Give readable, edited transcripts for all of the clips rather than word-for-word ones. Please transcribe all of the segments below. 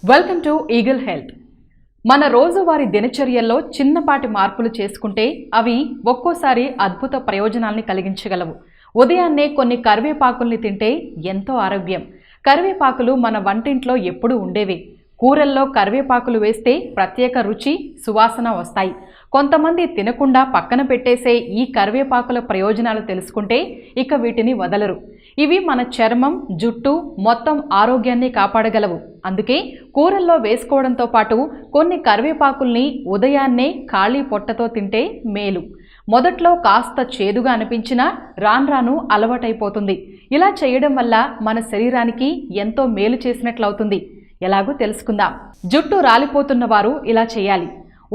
Welcome to eagle health. మన రోజువారీ దినచర్యల్లో చిన్నపాటి మార్పులు చేసుకుంటే అవి ఒక్కోసారి అద్భుత ప్రయోజనాల్ని కలిగించగలవు. ఉదయాన్నే కొన్ని కరివేపాకుల్ని తింటే ఎంతో ఆరోగ్యం. కరివేపాకులు మన వంటింట్లో ఎప్పుడూ ఉండేవి. కూరల్లో కరివేపాకులు వేస్తే ప్రత్యేక రుచి, సువాసన వస్తాయి. కొంతమంది తినకుండా పక్కన పెట్టేసే ఈ కరివేపాకుల ప్రయోజనాలు తెలుసుకుంటే ఇక వీటిని వదలరు. ఇవి మన చర్మం, జుట్టు మొత్తం ఆరోగ్యాన్ని కాపాడగలవు. అందుకే కూరల్లో వేసుకోవడంతో పాటు కొన్ని కరివేపాకుల్ని ఉదయాన్నే ఖాళీ పొట్టతో తింటే మేలు. మొదట్లో కాస్త చేదుగా అనిపించినా రాను అలవాటైపోతుంది. ఇలా చేయడం వల్ల మన శరీరానికి ఎంతో మేలు చేసినట్లవుతుంది. ఎలాగో తెలుసుకుందాం. జుట్టు రాలిపోతున్న వారు ఇలా చేయాలి.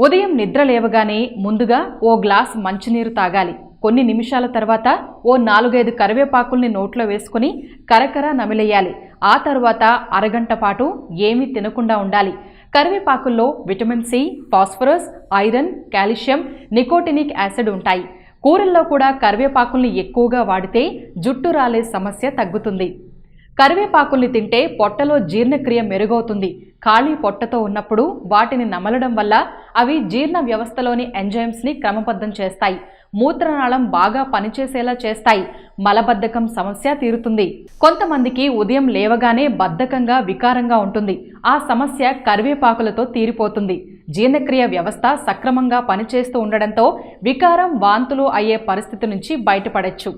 ఉదయం నిద్ర లేవగానే ముందుగా ఓ గ్లాస్ మంచినీరు తాగాలి. కొన్ని నిమిషాల తర్వాత ఓ 4-5 కరివేపాకుల్ని నోట్లో వేసుకుని కరకర నమిలేయాలి. ఆ తర్వాత అరగంట పాటు ఏమీ తినకుండా ఉండాలి. కరివేపాకుల్లో vitamin C, phosphorus, iron, calcium, nicotinic acid ఉంటాయి. కూరల్లో కూడా కరివేపాకుల్ని ఎక్కువగా వాడితే జుట్టు రాలే సమస్య తగ్గుతుంది. కరివేపాకుల్ని తింటే పొట్టలో జీర్ణక్రియ మెరుగవుతుంది. ఖాళీ పొట్టతో ఉన్నప్పుడు వాటిని నమలడం వల్ల అవి జీర్ణ వ్యవస్థలోని ఎంజైమ్స్ని క్రమబద్ధం చేస్తాయి. మూత్రనాళం బాగా పనిచేసేలా చేస్తాయి. మలబద్ధకం సమస్య తీరుతుంది. కొంతమందికి ఉదయం లేవగానే బద్ధకంగా, వికారంగా ఉంటుంది. ఆ సమస్య కరివేపాకులతో తీరిపోతుంది. జీర్ణక్రియ వ్యవస్థ సక్రమంగా పనిచేస్తూ ఉండడంతో వికారం, వాంతులు అయ్యే పరిస్థితి నుంచి బయటపడొచ్చు.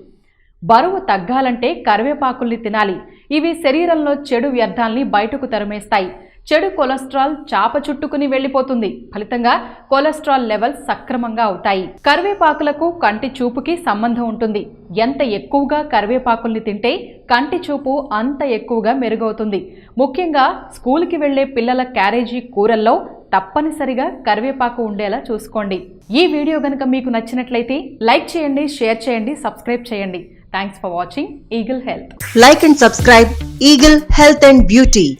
బరువు తగ్గాలంటే కరివేపాకుల్ని తినాలి. ఇవి శరీరంలో చెడు వ్యర్థాల్ని బయటకు తరిమేస్తాయి. చెడు కొలెస్ట్రాల్ చాప చుట్టుకుని వెళ్లిపోతుంది. ఫలితంగా కొలెస్ట్రాల్ లెవెల్స్ సక్రమంగా అవుతాయి. కరివేపాకులకు కంటి చూపుకి సంబంధం ఉంటుంది. ఎంత ఎక్కువగా కరివేపాకుల్ని తింటే కంటి చూపు అంత ఎక్కువగా మెరుగవుతుంది. ముఖ్యంగా స్కూల్కి వెళ్లే పిల్లల క్యారేజీ కూరల్లో తప్పనిసరిగా కరివేపాకు ఉండేలా చూసుకోండి. ఈ వీడియో గనుక మీకు నచ్చినట్లయితే లైక్ చేయండి, షేర్ చేయండి, సబ్స్క్రైబ్ చేయండి. Thanks for watching Eagle Health. Like and subscribe Eagle Health and Beauty.